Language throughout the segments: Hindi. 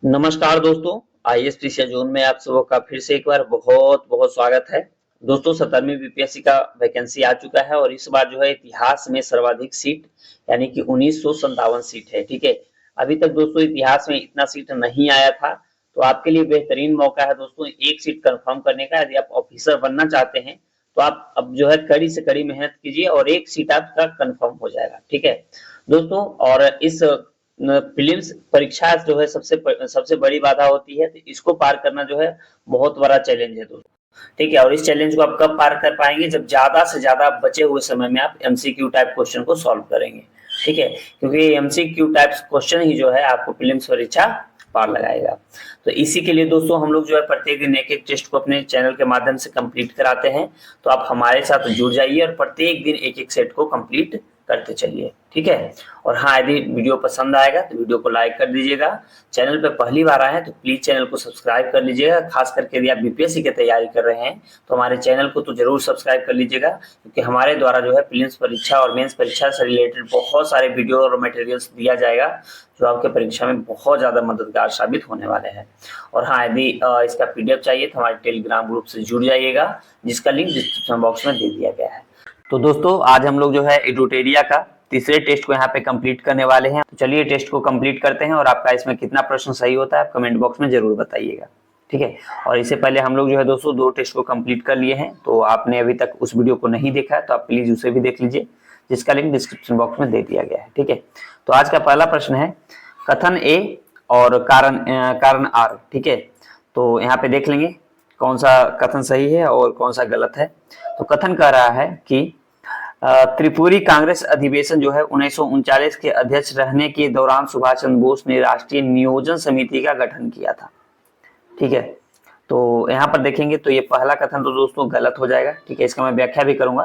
नमस्कार दोस्तों। आईएएस जोन में आप सबों का फिर से एक बार बहुत बहुत स्वागत है। दोस्तों 17वीं बीपीएससी का वैकेंसी आ चुका है और इस बार जो है इतिहास में सर्वाधिक सीट यानी कि 1957 सीट है। ठीक है, अभी तक दोस्तों इतिहास में इतना सीट नहीं आया था, तो आपके लिए बेहतरीन मौका है दोस्तों एक सीट कंफर्म करने का। यदि आप ऑफिसर बनना चाहते हैं तो आप अब जो है कड़ी से कड़ी मेहनत कीजिए और एक सीट आपका कंफर्म हो जाएगा। ठीक है दोस्तों, और इस प्रीलिम्स परीक्षा जो है सबसे बड़ी बाधा होती है, तो इसको पार करना जो है बहुत बड़ा चैलेंज है दोस्तों। ठीक है, और इस चैलेंज को आप कब पार कर पाएंगे, जब ज्यादा से ज्यादा बचे हुए समय में आप एमसीक्यू टाइप क्वेश्चन को सॉल्व करेंगे। ठीक है, क्योंकि एमसीक्यू टाइप क्वेश्चन ही जो है आपको प्रीलिम्स परीक्षा पार लगाएगा। तो इसी के लिए दोस्तों हम लोग जो है प्रत्येक दिन एक एक टेस्ट को अपने चैनल के माध्यम से कंप्लीट कराते हैं, तो आप हमारे साथ जुड़ जाइए और प्रत्येक दिन एक एक सेट को कंप्लीट करते चलिए। ठीक है, और हाँ, यदि वीडियो पसंद आएगा तो वीडियो को लाइक कर दीजिएगा। चैनल पे पहली बार आए हैं तो प्लीज चैनल को सब्सक्राइब कर लीजिएगा। खास करके यदि आप बीपीएससी की तैयारी कर रहे हैं तो हमारे चैनल को तो जरूर सब्सक्राइब कर लीजिएगा, क्योंकि हमारे द्वारा जो है प्रीलिम्स परीक्षा और मेंस परीक्षा से रिलेटेड बहुत सारे वीडियो और मटेरियल्स दिया जाएगा जो आपके परीक्षा में बहुत ज्यादा मददगार साबित होने वाले हैं। और हाँ, यदि इसका पीडीएफ चाहिए तो हमारे टेलीग्राम ग्रुप से जुड़ जाइएगा, जिसका लिंक डिस्क्रिप्शन बॉक्स में दे दिया गया है। तो दोस्तों आज हम लोग जो है एडुटेरिया का तीसरे टेस्ट को यहाँ पे कंप्लीट करने वाले हैं। तो चलिए टेस्ट को कंप्लीट करते हैं और आपका इसमें कितना प्रश्न सही होता है आप कमेंट बॉक्स में जरूर बताइएगा। ठीक है, और इससे पहले हम लोग जो है दोस्तों 2 टेस्ट को कंप्लीट कर लिए हैं, तो आपने अभी तक उस वीडियो को नहीं देखा है तो आप प्लीज उसे भी देख लीजिए, जिसका लिंक डिस्क्रिप्शन बॉक्स में दे दिया गया है। ठीक है, तो आज का पहला प्रश्न है कथन ए और कारण आर। ठीक है, तो यहाँ पे देख लेंगे कौन सा कथन सही है और कौन सा गलत है। तो कथन कह रहा है कि त्रिपुरी कांग्रेस अधिवेशन जो है 1939 के अध्यक्ष रहने के दौरान सुभाष चंद्र बोस ने राष्ट्रीय नियोजन समिति का गठन किया था। ठीक है, तो यहाँ पर देखेंगे तो ये पहला कथन तो दोस्तों गलत हो जाएगा। ठीक है, इसका मैं व्याख्या भी करूंगा।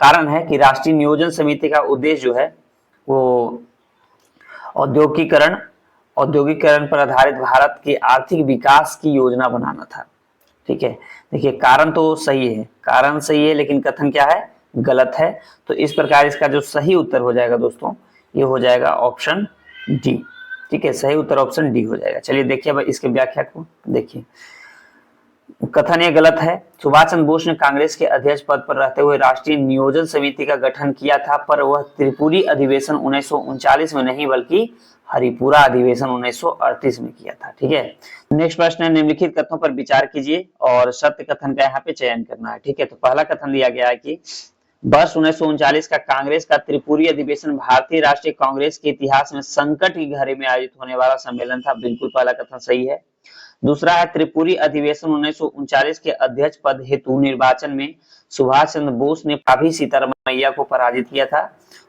कारण है कि राष्ट्रीय नियोजन समिति का उद्देश्य जो है वो औद्योगिकरण पर आधारित भारत के आर्थिक विकास की योजना बनाना था। ठीक है, देखिए कारण तो सही है, कारण सही है, लेकिन कथन क्या है, गलत है। तो इस प्रकार इसका जो सही उत्तर हो जाएगा दोस्तों ये हो जाएगा ऑप्शन डी। ठीक है, सही उत्तर ऑप्शन डी हो जाएगा। चलिए देखिए अब इसके व्याख्या को देखिए। कथन ये गलत है। सुभाष चंद्र बोस ने कांग्रेस के अध्यक्ष पद पर रहते हुए राष्ट्रीय नियोजन समिति का गठन किया था, पर वह त्रिपुरी अधिवेशन 1939 में नहीं बल्कि हरिपुरा अधिवेशन 1938 में किया था। ठीक है, नेक्स्ट प्रश्न है निम्नलिखित कथनों पर विचार कीजिए और सत्य कथन का यहाँ पे चयन करना है। ठीक है, तो पहला कथन दिया गया है कि वर्ष 1939 का कांग्रेस का त्रिपुरी अधिवेशन भारतीय राष्ट्रीय कांग्रेस के इतिहास में संकट की घड़ी में आयोजित होने वाला सम्मेलन था। बिल्कुल पहला कथन सही है। दूसरा है त्रिपुरी अधिवेशन 1939 के अध्यक्ष पद हेतु निर्वाचन में सुभाष चंद्र बोस ने भाभी सीतारमैया को पराजित किया था।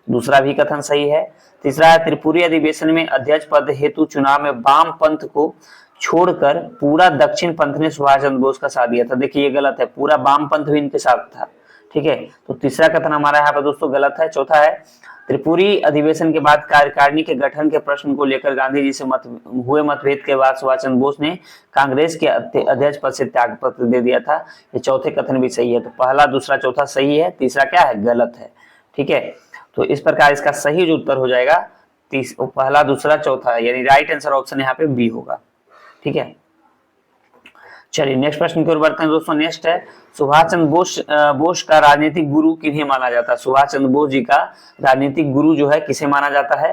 दूसरा भी कथन सही है। तीसरा है त्रिपुरी अधिवेशन में अध्यक्ष पद हेतु चुनाव में वाम पंथ को छोड़कर पूरा दक्षिण पंथ ने सुभाष चंद्र बोस का साथ दिया था। देखिए ये गलत है, पूरा वाम पंथ भी इनके साथ था। ठीक है, तो तीसरा कथन हमारा यहाँ पर दोस्तों गलत है। चौथा है त्रिपुरी अधिवेशन के बाद कार्यकारिणी के गठन के प्रश्न को लेकर गांधी जी से हुए मतभेद के बाद सुभाष चंद्र बोस ने कांग्रेस के अध्यक्ष पद से त्याग पत्र दे दिया था। ये चौथे कथन भी सही है। तो पहला दूसरा चौथा सही है, तीसरा क्या है, गलत है। ठीक है, तो इस प्रकार इसका सही जो उत्तर हो जाएगा पहला दूसरा चौथा है, यानी राइट आंसर ऑप्शन यहाँ पे बी होगा। ठीक है, चलिए नेक्स्ट प्रश्न की ओर बढ़ते हैं दोस्तों। नेक्स्ट है सुभाष चंद्र बोस का राजनीतिक गुरु किन्हें माना जाता है। सुभाष चंद्र बोस जी का राजनीतिक गुरु जो है किसे माना जाता है।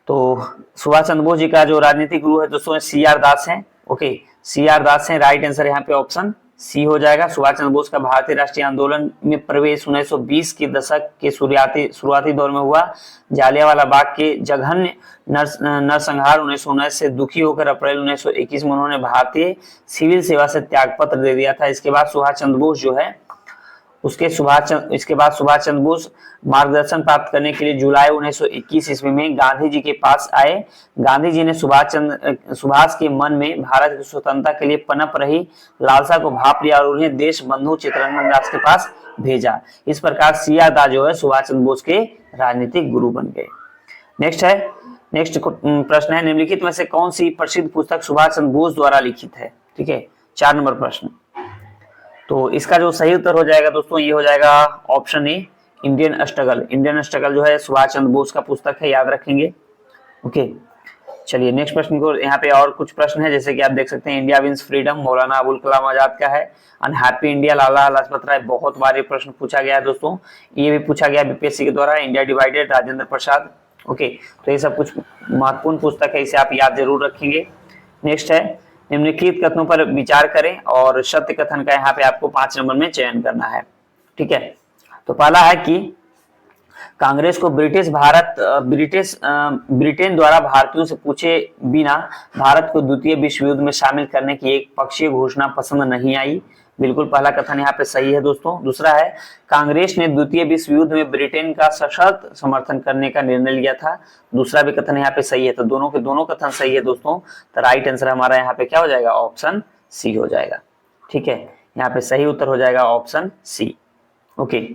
तो सुभाष चंद्र बोस जी का जो राजनीतिक गुरु है दोस्तों सी आर दास है। ओके, सी आर दास है, राइट आंसर यहाँ पे ऑप्शन सी हो जाएगा। सुभाष चंद्र बोस का भारतीय राष्ट्रीय आंदोलन में प्रवेश 1920 के दशक के शुरुआती दौर में हुआ। जालियांवाला बाग के जघन्य नरसंहार 1919 से दुखी होकर अप्रैल 1921 में उन्होंने भारतीय सिविल सेवा से त्यागपत्र दे दिया था। इसके बाद सुभाष चंद्र बोस जो है इसके बाद सुभाष चंद्र बोस मार्गदर्शन प्राप्त करने के लिए जुलाई 1921 ईस्वी में गांधी जी के पास आए। गांधी जी ने सुभाष के मन में भारत की स्वतंत्रता के लिए पनप रही लालसा को भाप लिया और उन्हें देश बंधु चित्तरंजन दास के पास भेजा। इस प्रकार सी आर दास जो है सुभाष चंद्र बोस के राजनीतिक गुरु बन गए। नेक्स्ट प्रश्न है निम्नलिखित में से कौन सी प्रसिद्ध पुस्तक सुभाष चंद्र बोस द्वारा लिखित है। ठीक है, 4 नंबर प्रश्न। तो इसका जो सही उत्तर हो जाएगा दोस्तों ये हो जाएगा option A Indian struggle. Indian struggle जो है सुभाष चंद्र बोस का पुस्तक है, याद रखेंगे। ओके, चलिए नेक्स्ट प्रश्न को, यहाँ पे और कुछ प्रश्न है जैसे कि आप देख सकते हैं, India wins freedom Maulana Abul Kalam Azad का है, अनहैप्पी इंडिया लाला लाजपत राय, बहुत बार ये प्रश्न पूछा गया है दोस्तों, ये भी पूछा गया बीपीएससी के द्वारा, India divided Rajendra Prasad. Okay, तो ये सब कुछ महत्वपूर्ण पुस्तक है, इसे आप याद जरूर रखेंगे। नेक्स्ट है, निम्नलिखित कथनों पर विचार करें और सत्य कथन का यहाँ पे आपको 5 नंबर में चयन करना है। ठीक है, तो पहला है कि कांग्रेस को ब्रिटेन द्वारा भारतीयों से पूछे बिना भारत को द्वितीय विश्व युद्ध में शामिल करने की एक पक्षीय घोषणा पसंद नहीं आई। बिल्कुल पहला कथन यहाँ पे सही है दोस्तों। दूसरा है, कांग्रेस ने द्वितीय विश्व युद्ध में ब्रिटेन का सशर्त समर्थन करने का निर्णय लिया था। दूसरा भी कथन यहाँ पे सही है, तो दोनों के दोनों कथन सही है दोस्तों। तो राइट आंसर हमारा यहाँ पे क्या हो जाएगा, ऑप्शन सी हो जाएगा। ठीक है, यहाँ पे सही उत्तर हो जाएगा ऑप्शन सी। ओके,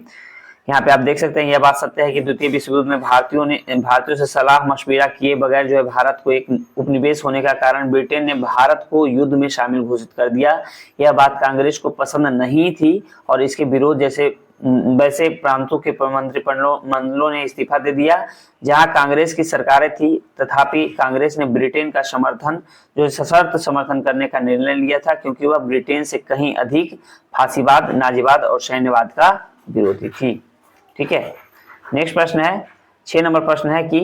यहाँ पे आप देख सकते हैं यह बात सत्य है कि द्वितीय विश्व युद्ध में भारतीयों से सलाह मशविरा किए बगैर जो है भारत को एक उपनिवेश होने का कारण ब्रिटेन ने भारत को युद्ध में शामिल घोषित कर दिया। यह बात कांग्रेस को पसंद नहीं थी और इसके विरोध वैसे प्रांतों के मंत्रिमंडलों ने इस्तीफा दे दिया जहां कांग्रेस की सरकारें थी। तथापि कांग्रेस ने ब्रिटेन का सशर्त समर्थन करने का निर्णय लिया था क्योंकि वह ब्रिटेन से कहीं अधिक फांसीवाद, नाजीवाद और सैन्यवाद का विरोधी थी। ठीक है, नेक्स्ट प्रश्न है, 6 नंबर प्रश्न है कि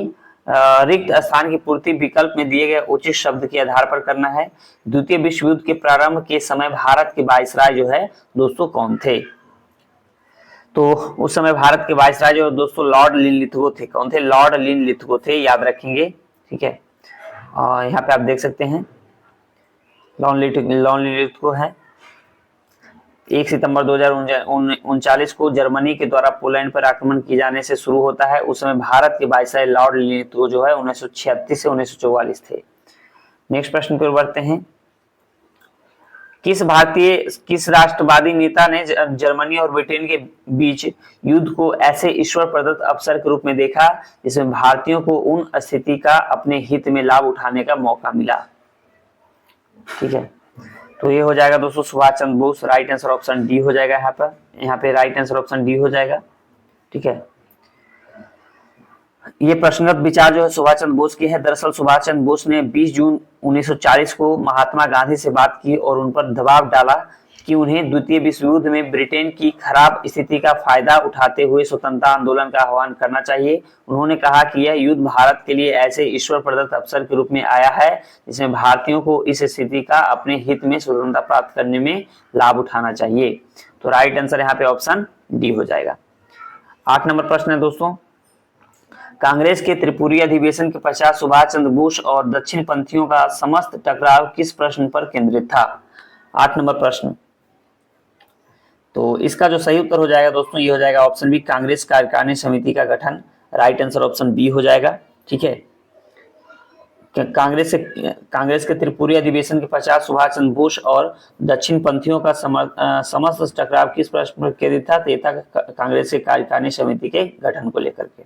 रिक्त स्थान की पूर्ति विकल्प में दिए गए उचित शब्द के आधार पर करना है। द्वितीय विश्व युद्ध के प्रारंभ के समय भारत के वायसराय जो है दोस्तों कौन थे? तो उस समय भारत के वायसराय जो दोस्तों लॉर्ड लिनलिथगो थे। कौन थे? लॉर्ड लिनलिथगो थे, याद रखेंगे। ठीक है, और यहाँ पे आप देख सकते हैं लॉर्ड लिनलिथगो है। 1 सितंबर 2039 को जर्मनी के द्वारा पोलैंड पर आक्रमण किए जाने से शुरू होता है। उस समय भारत के वायसराय लॉर्ड लिनलिथगो जो है 1936 से 1944 थे। नेक्स्ट प्रश्न पर बढ़ते हैं, किस राष्ट्रवादी नेता ने जर्मनी और ब्रिटेन के बीच युद्ध को ऐसे ईश्वर प्रदत्त अवसर के रूप में देखा जिसमें भारतीयों को उन स्थिति का अपने हित में लाभ उठाने का मौका मिला? ठीक है, तो ये हो जाएगा दोस्तों Subhash Chandra Bose. Right answer option D हो जाएगा। यहाँ पे राइट आंसर ऑप्शन डी हो जाएगा। ठीक है, ये प्रश्नगत विचार जो है सुभाष चंद्र बोस की है। दरअसल सुभाष चंद्र बोस ने 20 जून 1940 को महात्मा गांधी से बात की और उन पर दबाव डाला कि उन्हें द्वितीय विश्व युद्ध में ब्रिटेन की खराब स्थिति का फायदा उठाते हुए स्वतंत्रता आंदोलन का आह्वान करना चाहिए। उन्होंने कहा कि यह युद्ध भारत के लिए ऐसे ईश्वर प्रदत्त अवसर के रूप में आया है जिसमें भारतीयों को इस स्थिति का अपने हित में स्वतंत्रता प्राप्त करने में लाभ उठाना चाहिए। तो राइट आंसर यहाँ पे ऑप्शन डी हो जाएगा। 8 नंबर प्रश्न है दोस्तों, कांग्रेस के त्रिपुरी अधिवेशन के पश्चात सुभाष चंद्र बोस और दक्षिण पंथियों का समस्त टकराव किस प्रश्न पर केंद्रित था? 8 नंबर प्रश्न, तो इसका जो सही उत्तर हो जाएगा दोस्तों ये हो जाएगा ऑप्शन बी, कांग्रेस कार्यकारिणी समिति का गठन। राइट आंसर ऑप्शन बी हो जाएगा। ठीक है, कांग्रेस के त्रिपुरी अधिवेशन के पश्चात सुभाष चंद्र बोस और दक्षिण पंथियों का समस्त टकराव किस प्रश्न पर केंद्रित था? तो ये था कांग्रेस के कार्यकारिणी समिति के गठन को लेकर के।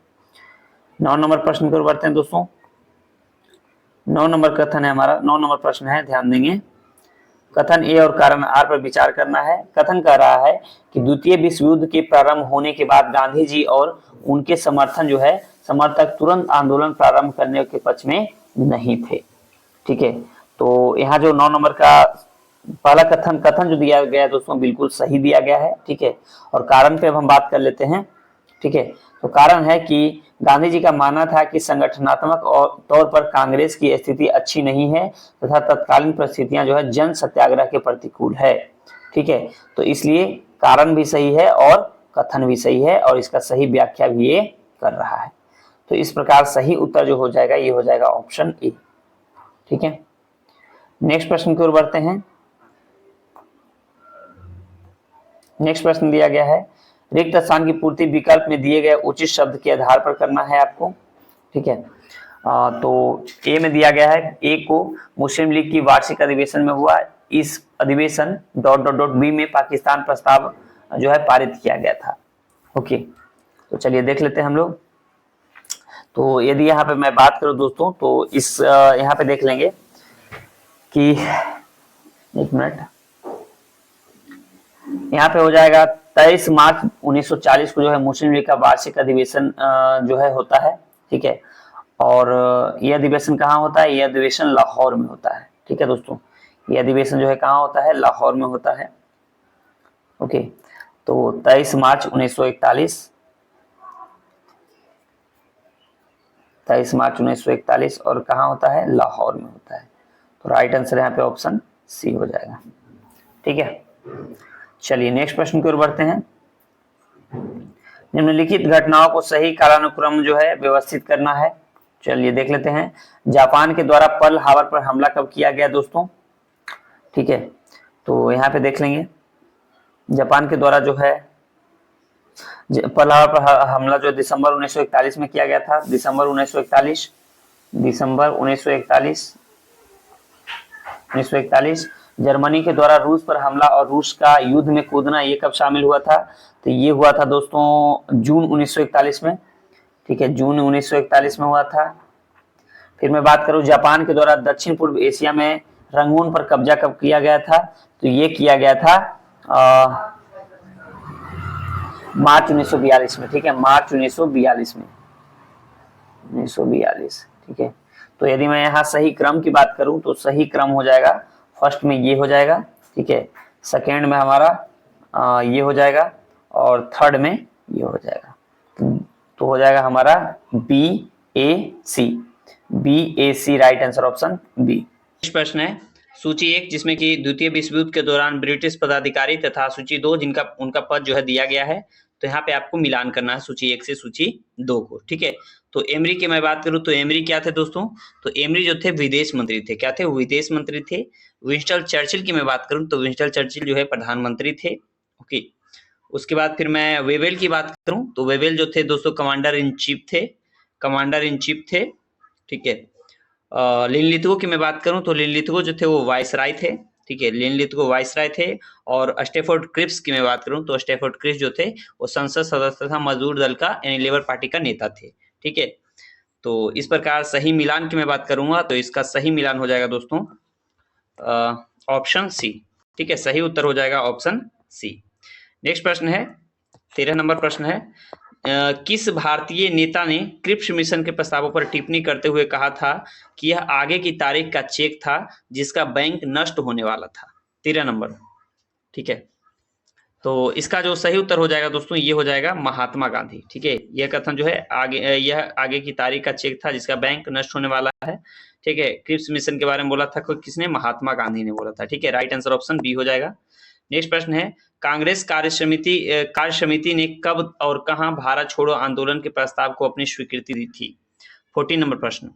9 नंबर प्रश्न की ओर बढ़ते हैं दोस्तों। 9 नंबर कथन है हमारा, 9 नंबर प्रश्न है, ध्यान देंगे। कथन ए और कारण आर पर विचार करना है। कथन कह रहा है कि द्वितीय विश्व युद्ध के प्रारंभ होने के बाद गांधी जी और उनके समर्थक तुरंत आंदोलन प्रारंभ करने के पक्ष में नहीं थे। ठीक है, तो यहाँ जो 9 नंबर का पहला कथन जो दिया गया है दोस्तों बिल्कुल सही दिया गया है। ठीक है, और कारण पे अब हम बात कर लेते हैं। ठीक है, तो कारण है कि गांधी जी का मानना था कि संगठनात्मक तौर पर कांग्रेस की स्थिति अच्छी नहीं है तथा तत्कालीन परिस्थितियां जो है जन सत्याग्रह के प्रतिकूल है। ठीक है, तो इसलिए कारण भी सही है और कथन भी सही है और इसका सही व्याख्या भी ये कर रहा है। तो इस प्रकार सही उत्तर जो हो जाएगा ये हो जाएगा ऑप्शन ए। ठीक है, नेक्स्ट प्रश्न की ओर बढ़ते हैं। नेक्स्ट प्रश्न दिया गया है, रिक्त स्थान की पूर्ति विकल्प में दिए गए उचित शब्द के आधार पर करना है आपको। ठीक है, तो ए में दिया गया है, ए को मुस्लिम लीग की वार्षिक अधिवेशन में हुआ। इस अधिवेशन ... बी में पाकिस्तान प्रस्ताव जो है पारित किया गया था। ओके, तो चलिए देख लेते हैं हम लोग। तो यदि यहाँ पे मैं बात करूं दोस्तों तो इस यहाँ पे देख लेंगे कि 1 मिनट, यहाँ पे हो जाएगा 23 मार्च 1940 को जो है मुस्लिम लीग का वार्षिक अधिवेशन जो है होता है। ठीक है, और यह अधिवेशन कहाँ होता है? यह अधिवेशन लाहौर में होता है। ठीक है दोस्तों, यह अधिवेशन जो है कहाँ होता है? लाहौर में होता है। ओके, तो 23 मार्च 1941, 23 मार्च 1941 और कहाँ होता है? लाहौर में होता है। तो राइट आंसर यहाँ पे ऑप्शन सी हो जाएगा। ठीक है, चलिए नेक्स्ट प्रश्न की ओर बढ़ते हैं। निम्नलिखित घटनाओं को सही कालानुक्रम जो है व्यवस्थित करना है। चलिए देख लेते हैं। जापान के द्वारा पर्ल हार्बर पर हमला कब किया गया दोस्तों? ठीक है, तो यहाँ पे देख लेंगे। जापान के द्वारा जो है पर्ल हार्बर पर हमला जो दिसंबर 1941 में किया गया था। दिसंबर 1941 जर्मनी के द्वारा रूस पर हमला और रूस का युद्ध में कूदना, ये कब शामिल हुआ था? तो ये हुआ था दोस्तों जून 1941 में। ठीक है, जून 1941 में हुआ था। फिर मैं बात करूं जापान के द्वारा दक्षिण पूर्व एशिया में रंगून पर कब्जा कब किया गया था? तो ये किया गया था मार्च 1942 में। ठीक है, मार्च 1942 में, 1942। ठीक है, तो यदि मैं यहाँ सही क्रम की बात करूं तो सही क्रम हो जाएगा, फर्स्ट में ये हो जाएगा। ठीक है, सेकेंड में हमारा ये हो जाएगा और थर्ड में ये हो जाएगा। तो हो जाएगा हमारा B A C, right answer option B. Next प्रश्न है सूची 1 जिसमें कि द्वितीय विश्व युद्ध के दौरान ब्रिटिश पदाधिकारी तथा सूची 2 जिनका उनका पद जो है दिया गया है। तो यहाँ पे आपको मिलान करना है सूची 1 से सूची 2 को। ठीक है, तो एमरी की मैं बात करूं तो एमरी क्या थे दोस्तों? तो एमरी जो थे विदेश मंत्री थे। क्या थे? विदेश मंत्री थे। विंस्टन चर्चिल की मैं बात करूं तो विंस्टन चर्चिल जो है प्रधानमंत्री थे। ओके, उसके बाद फिर मैं वेवेल की बात करूं तो वेवेल जो थे दोस्तों कमांडर इन चीफ थे। ठीक है, लिनलिथगो की मैं बात करूं तो लिनलिथगो जो थे वो वाइसराय थे। ठीक है, लिनलिथगो वाइसराय थे। और स्टेफोर्ड क्रिप्स की मैं बात करूं तो स्टेफोर्ड क्रिप्स जो थे वो संसद सदस्य तथा मजदूर दल का यानी लेबर पार्टी का नेता थे। ठीक है, तो इस प्रकार सही मिलान की मैं बात करूंगा तो इसका सही मिलान हो जाएगा दोस्तों ऑप्शन सी। ठीक है, सही उत्तर हो जाएगा ऑप्शन सी। नेक्स्ट प्रश्न है 13 नंबर प्रश्न है किस भारतीय नेता ने क्रिप्स मिशन के प्रस्तावों पर टिप्पणी करते हुए कहा था कि यह आगे की तारीख का चेक था जिसका बैंक नष्ट होने वाला था? 13 नंबर। ठीक है, तो इसका जो सही उत्तर हो जाएगा दोस्तों ये हो जाएगा महात्मा गांधी। ठीक है, यह कथन जो है यह आगे की तारीख का चेक था जिसका बैंक नष्ट होने वाला है। ठीक है, क्रिप्स मिशन के बारे में बोला था किसने? महात्मा गांधी ने बोला था। ठीक है, राइट आंसर ऑप्शन बी हो जाएगा। नेक्स्ट प्रश्न है कांग्रेस कार्य समिति ने कब और कहां भारत छोड़ो आंदोलन के प्रस्ताव को अपनी स्वीकृति दी थी? 14 नंबर प्रश्न।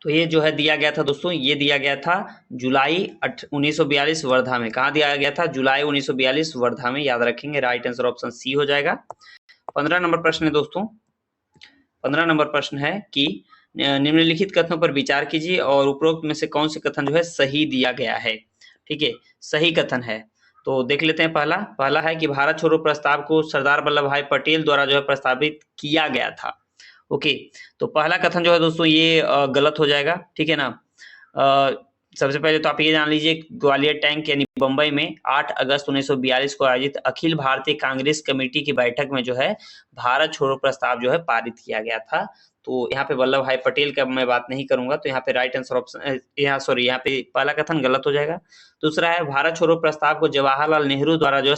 तो ये जो है दिया गया था दोस्तों, ये दिया गया था जुलाई 1942 वर्धा में। कहाँ दिया गया था? जुलाई 1942 वर्धा में, याद रखेंगे। राइट आंसर ऑप्शन सी हो जाएगा। 15 नंबर प्रश्न है दोस्तों। 15 नंबर प्रश्न है कि निम्नलिखित कथनों पर विचार कीजिए और उपरोक्त में से कौन से कथन जो है सही दिया गया है? ठीक है, सही कथन है तो देख लेते हैं। पहला है कि भारत छोड़ो प्रस्ताव को सरदार वल्लभ भाई पटेल द्वारा जो है प्रस्तावित किया गया था। ओके, तो पहला कथन जो है दोस्तों ये गलत हो जाएगा। ठीक है ना। सबसे पहले तो आप ये जान लीजिए ग्वालियर टैंक यानी बंबई में 8 अगस्त 1942 को आयोजित अखिल भारतीय कांग्रेस कमेटी की बैठक में जो है भारत छोड़ो प्रस्ताव जो है पारित किया गया था। तो यहाँ पे वल्लभ भाई पटेल का मैं बात नहीं करूंगा, तो यहाँ पे राइट आंसर ऑप्शन यहाँ पे पहला कथन गलत हो जाएगा। दूसरा है भारत छोड़ो प्रस्ताव को जवाहरलाल नेहरू द्वारा जो है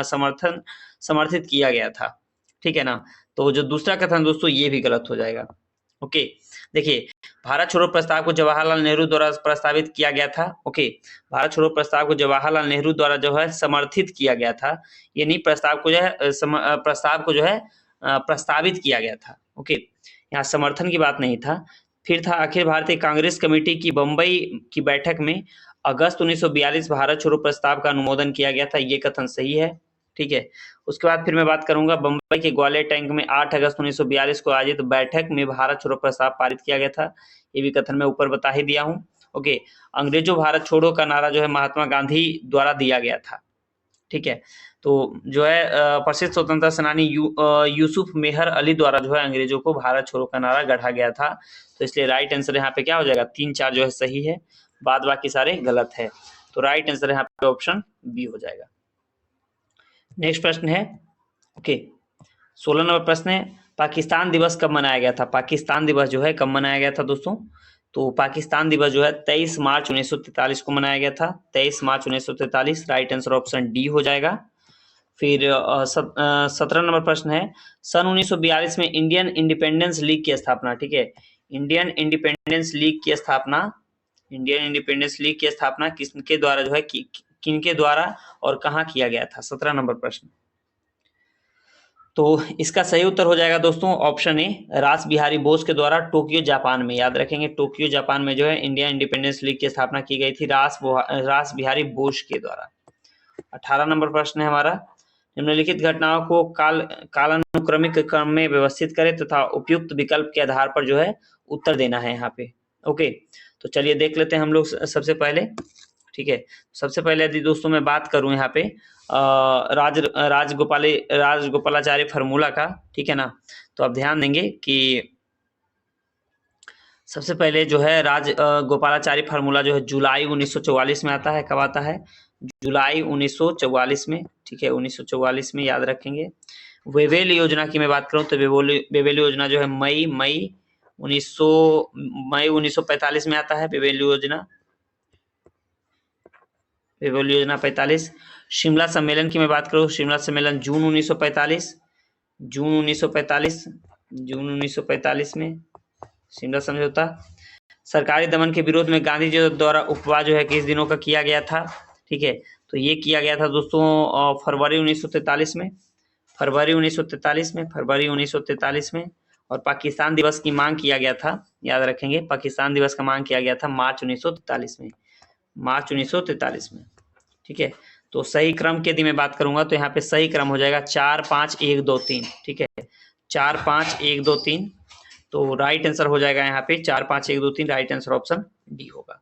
समर्थित किया गया था। ठीक है ना, तो जो दूसरा कथन दोस्तों ये भी गलत हो जाएगा। ओके, देखिए भारत छोड़ो प्रस्ताव को जवाहरलाल नेहरू द्वारा प्रस्तावित किया गया था। ओके, भारत छोड़ो प्रस्ताव को जवाहरलाल नेहरू द्वारा जो है समर्थित किया गया था, ये नहीं प्रस्ताव को जो है प्रस्तावित किया गया था। ओके, यहाँ समर्थन की बात नहीं था। फिर था अखिल भारतीय कांग्रेस कमेटी की बंबई की बैठक में अगस्त 1942 भारत छोड़ो प्रस्ताव का अनुमोदन किया गया था, ये कथन सही है। ठीक है, उसके बाद फिर मैं बात करूंगा बंबई के ग्वालियर टैंक में 8 अगस्त 1942 को आयोजित बैठक में भारत छोड़ो प्रस्ताव पारित किया गया था, ये भी कथन मैं ऊपर बता ही दिया हूँ। ओके, अंग्रेजों भारत छोड़ो का नारा जो है महात्मा गांधी द्वारा दिया गया था। ठीक है, तो जो है प्रसिद्ध स्वतंत्रता सेनानी यूसुफ मेहर अली द्वारा जो है अंग्रेजों को भारत छोड़ो का नारा गढ़ा गया था। तो इसलिए राइट आंसर यहाँ पे क्या हो जाएगा? 3-4 जो है सही है, बाद बाकी सारे गलत है। तो राइट आंसर यहाँ पे ऑप्शन बी हो जाएगा। नेक्स्ट प्रश्न है ओके 16 नंबर प्रश्न है पाकिस्तान दिवस कब मनाया गया था? पाकिस्तान दिवस जो है कब मनाया गया था दोस्तों? तो पाकिस्तान दिवस जो है 23 मार्च 1943 को मनाया गया था। 23 मार्च 1943, राइट आंसर ऑप्शन डी हो जाएगा। फिर 17 नंबर प्रश्न है, सन 1942 में इंडियन इंडिपेंडेंस लीग की स्थापना, ठीक है, इंडियन इंडिपेंडेंस लीग की स्थापना, इंडियन इंडिपेंडेंस लीग की स्थापना किसके द्वारा जो है किनके द्वारा और कहाँ किया गया था? 17 नंबर प्रश्न। तो इसका सही उत्तर हो जाएगा दोस्तों ऑप्शन ए, रास बिहारी बोस के द्वारा टोक्यो जापान में। याद रखेंगे, टोक्यो जापान में जो है इंडियन इंडिपेंडेंस लीग की स्थापना की गई थी रास बिहारी बोस के द्वारा। 18 नंबर प्रश्न है हमारा, निम्नलिखित घटनाओं को कालानुक्रमिक क्रम में व्यवस्थित करें तथा उपयुक्त विकल्प के आधार पर जो है उत्तर देना है यहाँ पे। ओके, तो चलिए देख लेते हैं हम लोग सबसे पहले, ठीक है। सबसे पहले यदि दोस्तों मैं बात करूं यहाँ पे राजगोपालाचारी फार्मूला का, ठीक है ना, तो आप ध्यान देंगे कि सबसे पहले जो है गोपालाचारी फार्मूला जो है जुलाई 1944 में आता है। कब आता है? जुलाई 1944 में, ठीक है, 1944 में याद रखेंगे। वेवेल योजना की मैं बात करूं तो वेवेल योजना जो है मई 1945 में आता है। वेवेल योजना 45। शिमला सम्मेलन की मैं बात करूं, शिमला सम्मेलन जून 1945 में शिमला समझौता। सरकारी दमन के विरोध में गांधी जी द्वारा उपवास जो है किस दिनों का किया गया था? ठीक है, तो ये किया गया था दोस्तों फरवरी 1943 में, फरवरी 1943 में। और पाकिस्तान दिवस की मांग किया गया था, याद रखेंगे, पाकिस्तान दिवस का मांग किया गया था मार्च 1943 में, मार्च 1943 में, ठीक है। तो सही क्रम की यदि मैं बात करूंगा तो यहाँ पे सही क्रम हो जाएगा 4 5 1 2 3, ठीक है, 4 5 1 2 3। तो राइट आंसर हो जाएगा यहाँ पे 4 5 1 2 3, राइट आंसर ऑप्शन डी होगा।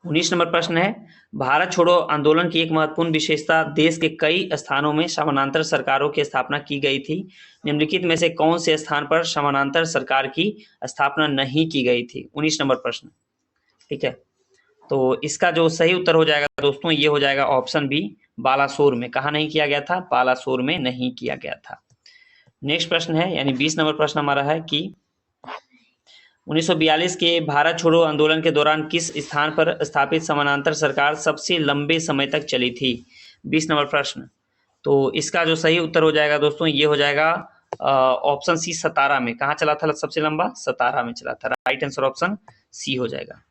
19 नंबर प्रश्न है, भारत छोड़ो आंदोलन की एक महत्वपूर्ण विशेषता, देश के कई स्थानों में समानांतर सरकारों की स्थापना की गई थी। निम्नलिखित में से कौन से स्थान पर समानांतर सरकार की स्थापना नहीं की गई थी? 19 नंबर प्रश्न, ठीक है। तो इसका जो सही उत्तर हो जाएगा दोस्तों ये हो जाएगा ऑप्शन बी, बालासोर में। कहा नहीं किया गया था? बालासोर में नहीं किया गया था। नेक्स्ट प्रश्न है, यानी 20 नंबर प्रश्न हमारा है कि 1942 के भारत छोड़ो आंदोलन के दौरान किस स्थान पर स्थापित समानांतर सरकार सबसे लंबे समय तक चली थी? 20 नंबर प्रश्न। तो इसका जो सही उत्तर हो जाएगा दोस्तों ये हो जाएगा ऑप्शन सी, सतारा में। कहाँ चला था सबसे लंबा? सतारा में चला था। राइट आंसर ऑप्शन सी हो जाएगा।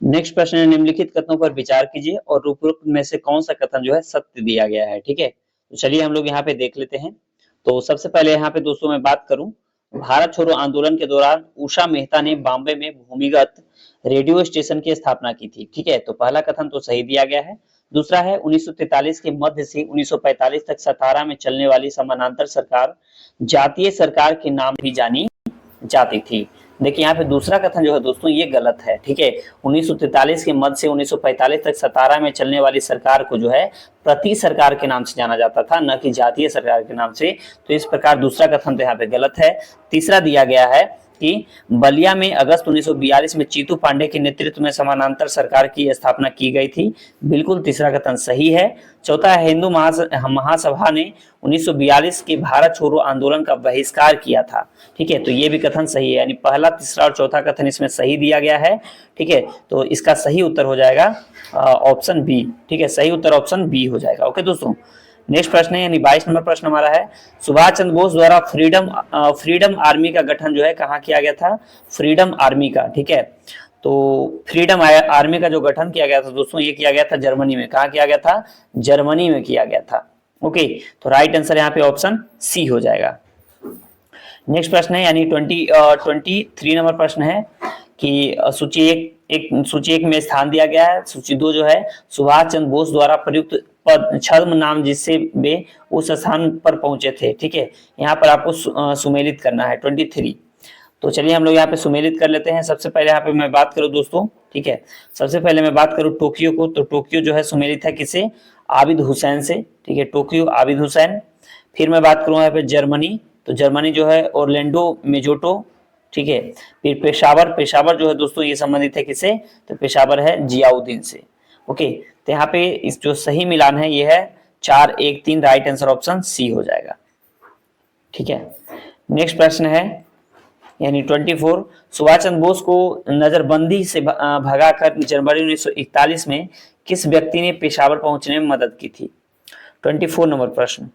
नेक्स्ट प्रश्न है, निम्नलिखित कथनों पर विचार कीजिए और उपरोक्त में से कौन सा कथन जो है सत्य दिया गया है, ठीक है। तो चलिए हम लोग यहाँ पे देख लेते हैं। तो सबसे पहले यहाँ पे दोस्तों मैं बात करूं, भारत छोड़ो आंदोलन के दौरान उषा मेहता ने बॉम्बे में भूमिगत रेडियो स्टेशन की स्थापना की थी, ठीक है। तो पहला कथन तो सही दिया गया है। दूसरा है 1943 के मध्य से 1945 तक सतारा में चलने वाली समानांतर सरकार जातीय सरकार के नाम भी जानी जाती थी। देखिए यहाँ पे दूसरा कथन जो है दोस्तों ये गलत है, ठीक है। 1943 के मध्य से 1945 तक सतारा में चलने वाली सरकार को जो है प्रति सरकार के नाम से जाना जाता था, न कि जातीय सरकार के नाम से। तो इस प्रकार दूसरा कथन तो यहाँ पे गलत है। तीसरा दिया गया है कि बलिया में अगस्त 1942 में चीतू पांडे के नेतृत्व में समानांतर सरकार की स्थापना की गई थी। बिल्कुल तीसरा कथन सही है। चौथा है, हिंदू महासभा ने 1942 के भारत छोड़ो आंदोलन का बहिष्कार किया था, ठीक है। तो ये भी कथन सही है, यानी पहला, तीसरा और चौथा कथन इसमें सही दिया गया है, ठीक है। तो इसका सही उत्तर हो जाएगा ऑप्शन बी, ठीक है। सही उत्तर ऑप्शन बी हो जाएगा। ओके दोस्तों, नेक्स्ट प्रश्न है, यानी 22 नंबर प्रश्न हमारा है, सुभाष चंद्र बोस द्वारा फ्रीडम आर्मी का गठन जो है कहाँ किया गया था? फ्रीडम आर्मी का, ठीक है। तो फ्रीडम आर्मी का जो गठन किया गया था दोस्तों ये किया गया था जर्मनी में। कहाँ किया गया था? जर्मनी में किया गया था। ओके, तो राइट आंसर यहाँ पे ऑप्शन सी हो जाएगा। नेक्स्ट प्रश्न है, यानी 23 नंबर प्रश्न है कि सूची एक में स्थान दिया गया है। सूची 2 जो है, सुभाष चंद्र बोस द्वारा प्रयुक्त पद छद्म नाम जिससे वे उस स्थान पर पहुंचे थे, ठीक है। यहाँ पर आपको सुमेलित करना है 23। तो चलिए हम लोग यहाँ पे सुमेलित कर लेते हैं। सबसे पहले यहाँ पे मैं बात करूँ दोस्तों, ठीक है, सबसे पहले मैं बात करूँ टोक्यो को, तो टोक्यो जो है सुमेलित है किसे? आबिद हुसैन से, ठीक है, टोक्यो आबिद हुसैन। फिर मैं बात करूँ यहाँ पे जर्मनी, तो जर्मनी जो है ओरलैंडो मेजोटो, ठीक है। फिर पेशावर जो है दोस्तों ये संबंधित है किसे? तो पेशावर है जियाउद्दीन से। ओके, तो यहाँ पे इस जो सही मिलान है ये है 4 1 3, राइट आंसर ऑप्शन सी हो जाएगा। ठीक है। नेक्स्ट प्रश्न है यानी 24, सुभाष चंद्र बोस को नजरबंदी से भगाकर जनवरी 1941 में किस व्यक्ति ने पेशावर पहुंचने में मदद की थी? 24 नंबर प्रश्न।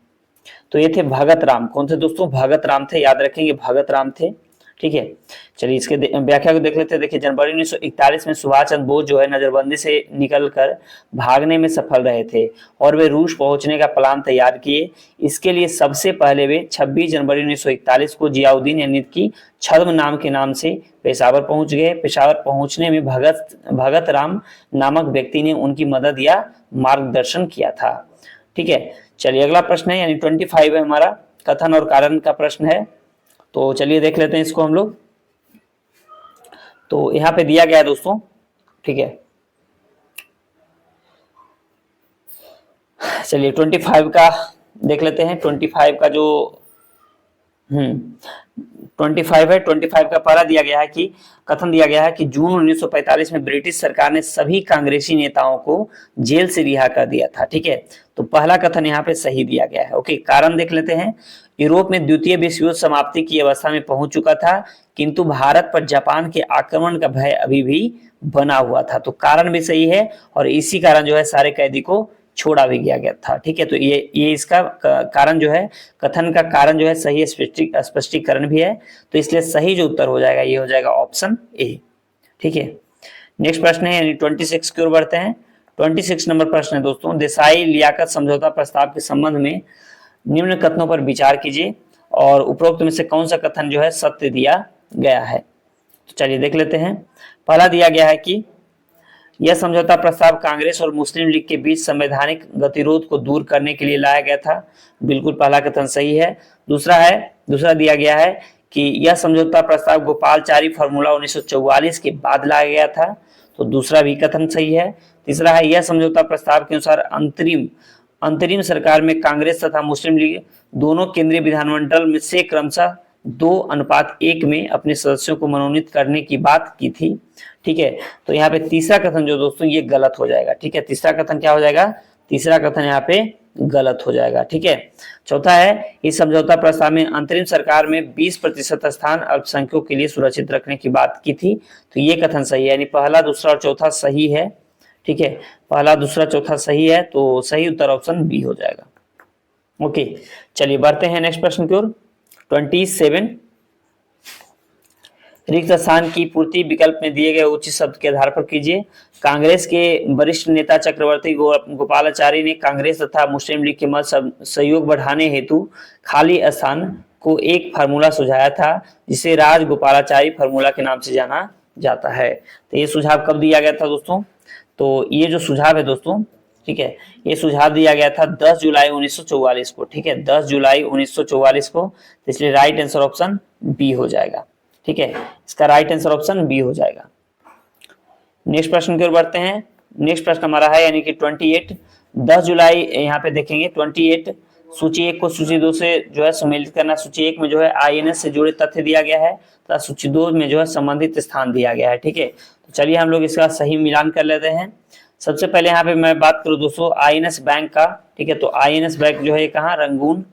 तो ये थे भगत राम। कौन थे दोस्तों? भगत राम थे, याद रखेंगे भगत राम थे। ठीक है, चलिए इसके व्याख्या को देख लेते हैं। देखिए, जनवरी 1941 में सुभाष चंद्र बोस जो है नजरबंदी से निकलकर भागने में सफल रहे थे और वे रूस पहुंचने का प्लान तैयार किए। इसके लिए सबसे पहले वे 26 जनवरी 1941 को जियाउद्दीन यानी कि छद्म नाम के नाम से पेशावर पहुंच गए। पेशावर पहुंचने में भगत राम नामक व्यक्ति ने उनकी मदद या मार्गदर्शन किया था। ठीक है, चलिए अगला प्रश्न है यानी 25 है हमारा, कथन और कारण का प्रश्न है। तो चलिए देख लेते हैं इसको हम लोग। तो यहां पे दिया गया है दोस्तों, ठीक है। चलिए 25 का देख लेते हैं। 25 का जो 25 है, 25 का पहला दिया गया है कि कथन दिया गया है कि जून 1945 में ब्रिटिश सरकार ने सभी कांग्रेसी नेताओं को जेल से रिहा कर दिया था। ठीक है, तो पहला कथन यहाँ पे सही दिया गया है। ओके, कारण देख लेते हैं। यूरोप में द्वितीय विश्व युद्ध समाप्ति की अवस्था में पहुंच चुका था, किंतु भारत पर जापान के आक्रमण का भय अभी भी बना हुआ था। तो कारण भी सही है और इसी कारण जो है सारे कैदी को छोड़ा भी गया था। ठीक है, तो ये इसका कारण जो है, कथन का कारण जो है सही स्पष्टीकरण भी है। तो इसलिए सही जो उत्तर हो जाएगा ये हो जाएगा ऑप्शन ए। ठीक है, नेक्स्ट प्रश्न है यानी 26 की ओर बढ़ते हैं। 26 नंबर प्रश्न है दोस्तों, देसाई लियाकत समझौता प्रस्ताव के संबंध में निम्न कथनों पर विचार कीजिए और उपरोक्त में से कौन सा कथन जो है सत्य दिया गया है। तो चलिए देख लेते हैं। पहला दिया गया है कि यह समझौता प्रस्ताव कांग्रेस और मुस्लिम लीग के बीच संवैधानिक गतिरोध को दूर करने के लिए लाया गया था। बिल्कुल पहला कथन सही है। दूसरा दिया गया है कि यह समझौता प्रस्ताव गोपालचारी फार्मूला 1944 के बाद लाया गया था। तो दूसरा भी कथन सही है। तीसरा है यह समझौता प्रस्ताव के अनुसार अंतरिम सरकार में कांग्रेस तथा मुस्लिम लीग दोनों केंद्रीय विधानमंडल में से क्रमशः 2:1 में अपने सदस्यों को मनोनीत करने की बात की थी। ठीक है, तो यहाँ पे तीसरा कथन जो दोस्तों ये गलत हो जाएगा। ठीक है, तीसरा कथन क्या हो जाएगा? तीसरा कथन यहाँ पे गलत हो जाएगा। ठीक है, चौथा है इस समझौता प्रस्ताव में अंतरिम सरकार में 20% स्थान अल्पसंख्यकों के लिए सुरक्षित रखने की बात की थी। तो ये कथन सही है, यानी पहला, दूसरा और चौथा सही है। ठीक है, पहला, दूसरा, चौथा सही है, तो सही उत्तर ऑप्शन बी हो जाएगा। ओके, चलिए बढ़ते हैं नेक्स्ट प्रश्न की ओर। 27, रिक्त स्थान की पूर्ति विकल्प में दिए गए उचित शब्द के आधार पर कीजिए। कांग्रेस के वरिष्ठ नेता चक्रवर्ती गोपालाचारी ने कांग्रेस तथा मुस्लिम लीग के मध्य सहयोग बढ़ाने हेतु खाली स्थान को एक फार्मूला सुझाया था, जिसे राजगोपालाचारी फार्मूला के नाम से जाना जाता है। तो ये सुझाव कब दिया गया था दोस्तों? तो ये जो सुझाव है दोस्तों, ठीक है, ये सुझाव दिया गया था 10 जुलाई 1944 को। ठीक है, 10 जुलाई 1944 को। तो इसलिए राइट आंसर ऑप्शन बी हो जाएगा। ठीक है, इसका राइट आंसर ऑप्शन बी हो जाएगा। नेक्स्ट प्रश्न की ओर बढ़ते हैं। नेक्स्ट प्रश्न हमारा है यानी कि 28, 10 जुलाई यहाँ पे देखेंगे। 28, सूची 1 को सूची 2 से जो है सम्मिलित करना। सूची 1 में जो है आईएनएस से जुड़े तथ्य दिया गया है तथा सूची 2 में जो है संबंधित स्थान दिया गया है। ठीक है, तो चलिए हम लोग इसका सही मिलान कर लेते हैं। सबसे पहले यहाँ पे मैं बात करूँ दोस्तों आईएनएस बैंक का। ठीक है, तो आईएनएस बैंक जो है कहाँ? रंगून।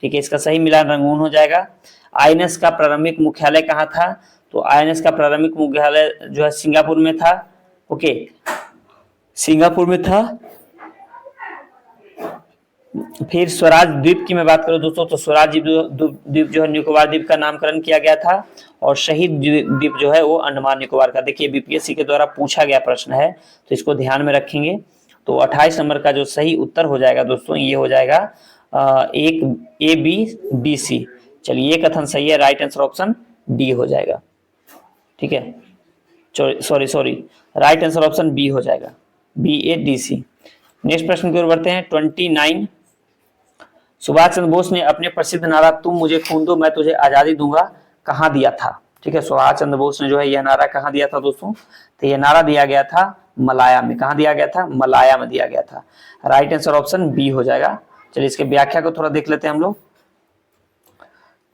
ठीक है, इसका सही मिलान रंगून हो जाएगा। आईएनएस का प्रारंभिक मुख्यालय कहाँ था? तो आईएनएस का प्रारंभिक मुख्यालय जो है सिंगापुर में था। ओके, सिंगापुर में था। फिर स्वराज द्वीप की मैं बात करूं दोस्तों, तो स्वराज द्वीप जो है निकोबार द्वीप का नामकरण किया गया था और शहीद द्वीप जो है वो अंडमान निकोबार का। देखिए बीपीएससी के द्वारा पूछा गया प्रश्न है, तो इसको ध्यान में रखेंगे। तो 28 नंबर का जो सही उत्तर हो जाएगा दोस्तों ये हो जाएगा एक ए बी डी सी। चलिए ये कथन सही है, राइट आंसर ऑप्शन डी हो जाएगा। ठीक है, sorry, right answer option B हो जाएगा, B A D C. Next प्रश्न की ओर बढ़ते हैं। 29, सुभाष चंद्र बोस ने अपने प्रसिद्ध नारा तुम मुझे खून दो मैं तुझे आजादी दूंगा कहाँ दिया था? ठीक है, सुभाष चंद्र बोस ने जो है यह नारा कहाँ दिया था दोस्तों? तो यह नारा दिया गया था मलाया में। कहाँ दिया गया था? मलाया में दिया गया था। राइट आंसर ऑप्शन बी हो जाएगा। चलिए इसके व्याख्या को थोड़ा देख लेते हैं हम लोग।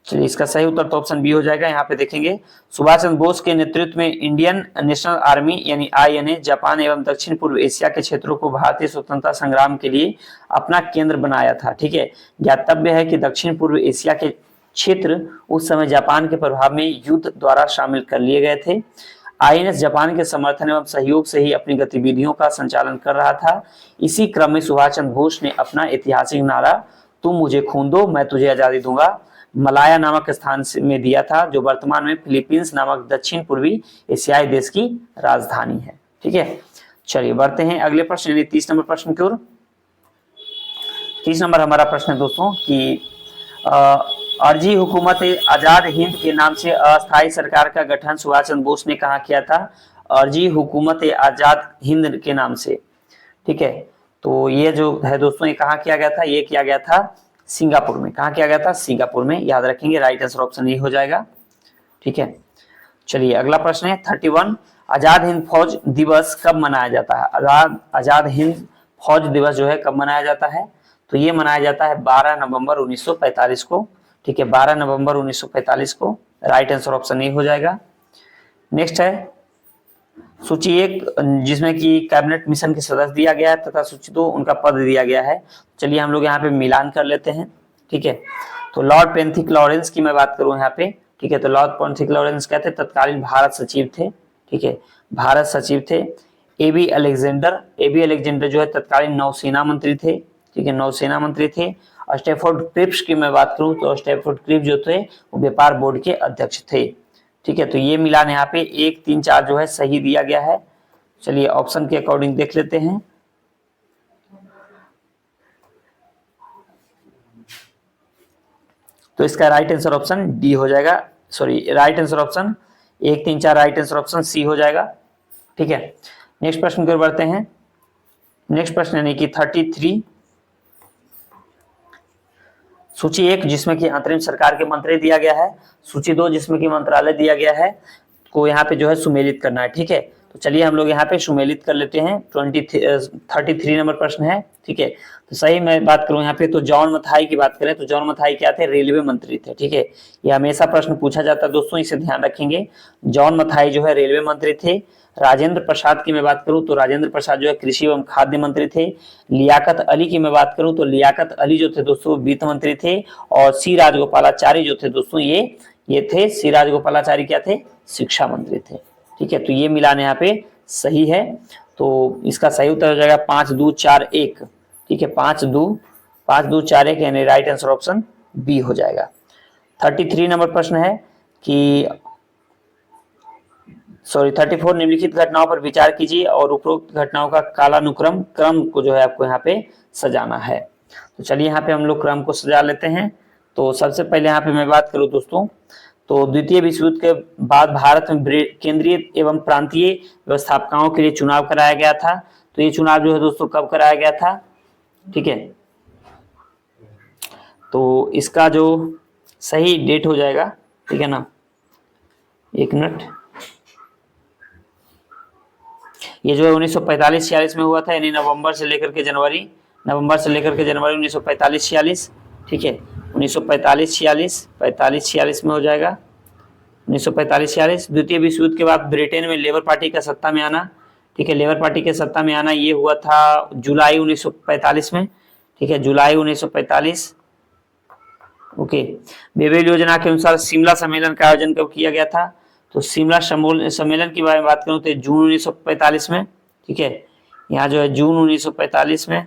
चलिए इसका सही उत्तर तो ऑप्शन बी हो जाएगा। यहाँ पे देखेंगे सुभाष चंद्र बोस के नेतृत्व में इंडियन नेशनल आर्मी यानी आईएनए जापान एवं दक्षिण पूर्व एशिया के क्षेत्रों को भारतीय स्वतंत्रता संग्राम के लिए अपना केंद्र बनाया था। ठीक है, ज्ञातव्य है कि दक्षिण पूर्व एशिया के क्षेत्र उस समय जापान के प्रभाव में युद्ध द्वारा शामिल कर लिए गए थे। आईएनएस जापान के समर्थन एवं सहयोग से ही अपनी गतिविधियों का संचालन कर रहा था। इसी क्रम में सुभाष चंद्र बोस ने अपना ऐतिहासिक नारा तुम मुझे खून दो मैं तुझे आजादी दूंगा मलाया नामक स्थान में दिया था, जो वर्तमान में फिलीपींस नामक दक्षिण पूर्वी एशियाई देश की राजधानी है। ठीक है, चलिए बढ़ते हैं अगले प्रश्न यानी 30 नंबर प्रश्न की ओर। 30 नंबर हमारा प्रश्न है दोस्तों कि अर्जी हुकूमत आजाद हिंद के नाम से अस्थायी सरकार का गठन सुभाष चंद्र बोस ने कहाँ किया था? अर्जी हुकूमत आजाद हिंद के नाम से। ठीक है, तो ये जो है दोस्तों ये कहाँ किया गया था? ये किया गया था सिंगापुर में। कहाँ किया गया था? सिंगापुर में, याद रखेंगे। राइट आंसर ऑप्शन ए हो जाएगा। ठीक है, चलिए अगला प्रश्न है 31। आजाद हिंद फौज दिवस कब मनाया जाता है? आजाद हिंद फौज दिवस जो है कब मनाया जाता है? तो ये मनाया जाता है 12 नवंबर 1945 को। ठीक है, 12 नवंबर 1945 को। राइट आंसर ऑप्शन ए हो जाएगा। नेक्स्ट है सूची 1 जिसमें कि कैबिनेट मिशन के सदस्य दिया गया है तथा सूची 2 उनका पद दिया गया है। चलिए हम लोग यहाँ पे मिलान कर लेते हैं। ठीक है, तो लॉर्ड पेंथिक लॉरेंस की मैं बात करूं यहाँ पे। ठीक है, तो लॉर्ड पेंथिक लॉरेंस क्या थे? तत्कालीन भारत सचिव थे। ठीक है, भारत सचिव थे। एबी अलेक्जेंडर जो है तत्कालीन नौसेना मंत्री थे। ठीक है, नौसेना मंत्री थे। स्टैफोर्ड क्रिप्स की मैं बात करूं तो स्टैफोर्ड क्रिप्स जो थे वो व्यापार बोर्ड के अध्यक्ष थे। ठीक है, तो ये मिलान यहाँ पे 1, 3, 4 जो है सही दिया गया है। चलिए ऑप्शन के अकॉर्डिंग देख लेते हैं। तो इसका राइट आंसर ऑप्शन डी हो जाएगा। Sorry, right answer option 1, 3, 4 right answer option C हो जाएगा। ठीक है, नेक्स्ट प्रश्न की ओर बढ़ते हैं। नेक्स्ट प्रश्न यानी कि 33। सूची 1 जिसमें कि अंतरिम सरकार के मंत्री दिया गया है, सूची 2 जिसमें कि मंत्रालय दिया गया है, को यहाँ पे जो है सुमेलित करना है। ठीक है, तो चलिए हम लोग यहाँ पे सुमेलित कर लेते हैं। 33 नंबर प्रश्न है। ठीक है, तो सही मैं बात करूं यहाँ पे तो जॉन मथाई की बात करें तो जॉन मथाई क्या थे? रेलवे मंत्री थे। ठीक है, ये हमेशा प्रश्न पूछा जाता है दोस्तों, इसे ध्यान रखेंगे। जॉन मथाई जो है रेलवे मंत्री थे। राजेंद्र प्रसाद की मैं बात करूं तो राजेंद्र प्रसाद जो है कृषि एवं खाद्य मंत्री थे। लियाकत अली की मैं बात करूं तो लियाकत अली जो थे दोस्तों वित्त मंत्री थे। और सी राजगोपालाचारी जो थे दोस्तों ये थे, सी राजगोपालाचारी क्या थे? शिक्षा मंत्री थे। ठीक है, तो ये मिलान यहाँ पे सही है। तो इसका सही उत्तर हो जाएगा 5, 2, 4, 1। ठीक है, 5, 2, 4, 1 यानी राइट आंसर ऑप्शन बी हो जाएगा। 33 नंबर प्रश्न है कि 34 निम्नलिखित घटनाओं पर विचार कीजिए और उपरोक्त घटनाओं का कालानुक्रम क्रम को जो है आपको यहाँ पे सजाना है। तो चलिए यहाँ पे हम लोग क्रम को सजा लेते हैं। तो सबसे पहले यहाँ पे मैं बात करूँ दोस्तों तो द्वितीय विश्व युद्ध के बाद भारत में केंद्रीय एवं प्रांतीय व्यवस्थापकों के लिए चुनाव कराया गया था। तो ये चुनाव जो है दोस्तों कब कराया गया था? ठीक है, तो इसका जो सही डेट हो जाएगा, ठीक है ना, 1 मिनट, ये जो है 1945-46 में हुआ था, यानी नवंबर से लेकर के जनवरी 1945-46। ठीक है, 1945-46 में हो जाएगा 1945-46। द्वितीय विश्व युद्ध के बाद ब्रिटेन में लेबर पार्टी का सत्ता में आना। ठीक है, लेबर पार्टी के सत्ता में आना ये हुआ था जुलाई 1945 में। ठीक है, जुलाई 1945। ओके, बेबेल योजना के अनुसार शिमला सम्मेलन का आयोजन कब किया गया था? तो शिमला सम्मेलन की बात करूं तो जून 1945 में। ठीक है, यहाँ जो है जून 1945 में।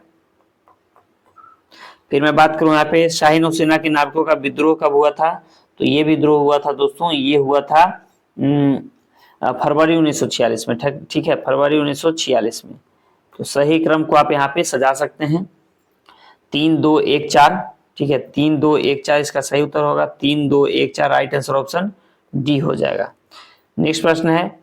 फिर मैं बात करूं यहाँ पे शाही नौसेना के नाविकों का विद्रोह कब हुआ था? तो ये विद्रोह हुआ था दोस्तों, ये हुआ था फरवरी 1946 में। ठीक है, फरवरी 1946 में। तो सही क्रम को आप यहाँ पे सजा सकते हैं 3, 2, 1, 4। ठीक है, 3, 2, 1, 4 इसका सही उत्तर होगा। 3, 2, 1, 4 राइट आंसर ऑप्शन डी हो जाएगा। नेक्स्ट प्रश्न है,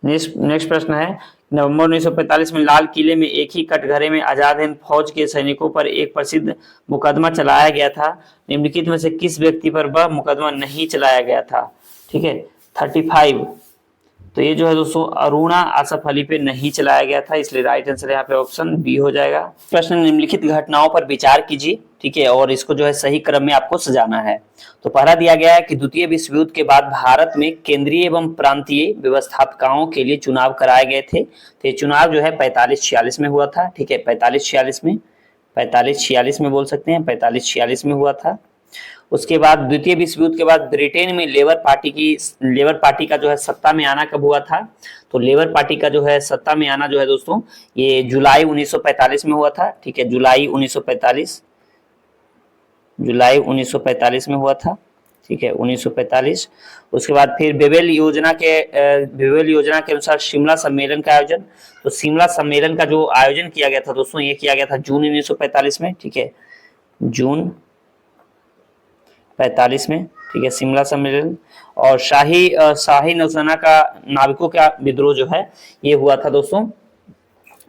नेक्स्ट प्रश्न है नवंबर 1945 में लाल किले में एक ही कटघरे में आजाद हिंद फौज के सैनिकों पर एक प्रसिद्ध मुकदमा चलाया गया था। निम्नलिखित में से किस व्यक्ति पर वह मुकदमा नहीं चलाया गया था? ठीक है, 35। तो ये जो है दोस्तों अरुणा आसफ अली पे नहीं चलाया गया था, इसलिए राइट आंसर यहाँ पे ऑप्शन बी हो जाएगा। प्रश्न, निम्नलिखित घटनाओं पर विचार कीजिए। ठीक है, और इसको जो है सही क्रम में आपको सजाना है। तो पहला दिया गया है कि द्वितीय विश्व युद्ध के बाद भारत में केंद्रीय एवं प्रांतीय व्यवस्थापकों के लिए चुनाव कराए गए थे। तो ये चुनाव जो है 45-46 में हुआ था। ठीक है, 45-46 में। 45-46 में बोल सकते हैं, 45-46 में हुआ था। उसके बाद द्वितीय विश्व युद्ध के बाद ब्रिटेन में लेबर पार्टी का जो है सत्ता में आना कब हुआ था? तो लेबर पार्टी का जो है सत्ता में आना जो है दोस्तों ये जुलाई 1945 में हुआ था। ठीक है, जुलाई 1945 में हुआ था। ठीक है, 1945। उसके बाद फिर बेवेल योजना के अनुसार शिमला सम्मेलन का आयोजन, तो शिमला सम्मेलन का जो आयोजन किया गया था दोस्तों ये किया गया था जून 1945 में। ठीक है, जून 45 में। ठीक है, शिमला सम्मेलन। और शाही नौसेना का नाविकों का विद्रोह जो है ये हुआ था दोस्तों